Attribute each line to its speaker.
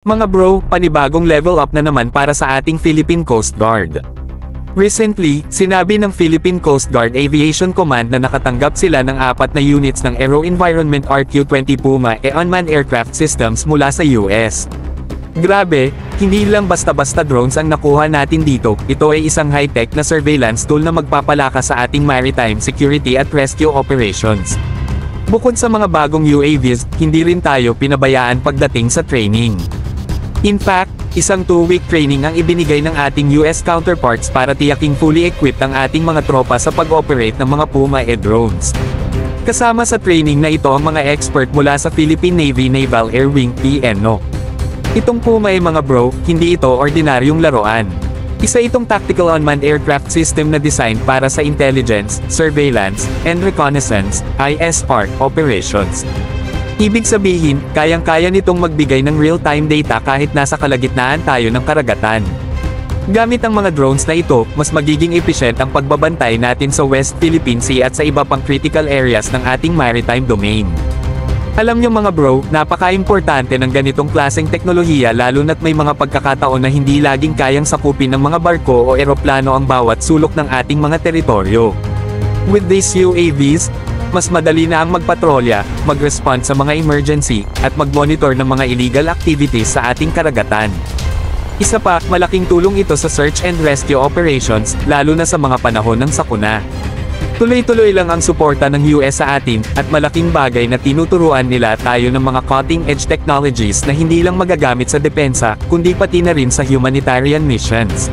Speaker 1: Mga bro, panibagong level up na naman para sa ating Philippine Coast Guard. Recently, sinabi ng Philippine Coast Guard Aviation Command na nakatanggap sila ng 4 na units ng AeroVironment RQ-20 Puma unmanned aircraft systems mula sa US. Grabe, hindi lang basta-basta drones ang nakuha natin dito, ito ay isang high-tech na surveillance tool na magpapalakas sa ating maritime security at rescue operations. Bukod sa mga bagong UAVs, hindi rin tayo pinabayaan pagdating sa training. In fact, isang 2-week training ang ibinigay ng ating US counterparts para tiyaking fully equipped ang ating mga tropa sa pag-operate ng mga Puma drones. Kasama sa training na ito ang mga expert mula sa Philippine Navy Naval Air Wing PNO. Itong Puma mga bro, hindi ito ordinaryong laruan. Isa itong tactical unmanned aircraft system na design para sa intelligence, surveillance, and reconnaissance (ISR) operations. Ibig sabihin, kayang-kaya nitong magbigay ng real-time data kahit nasa kalagitnaan tayo ng karagatan. Gamit ang mga drones na ito, mas magiging efficient ang pagbabantay natin sa West Philippine Sea at sa iba pang critical areas ng ating maritime domain. Alam nyo mga bro, napaka-importante ng ganitong klaseng teknolohiya lalo na't may mga pagkakataon na hindi laging kayang sakupin ng mga barko o eroplano ang bawat sulok ng ating mga teritoryo. With these UAVs, mas madali na ang magpatrolya, mag-respond sa mga emergency, at mag-monitor ng mga illegal activities sa ating karagatan. Isa pa, malaking tulong ito sa search and rescue operations, lalo na sa mga panahon ng sakuna. Tuloy-tuloy lang ang suporta ng US sa atin, at malaking bagay na tinuturuan nila tayo ng mga cutting-edge technologies na hindi lang magagamit sa depensa, kundi pati na rin sa humanitarian missions.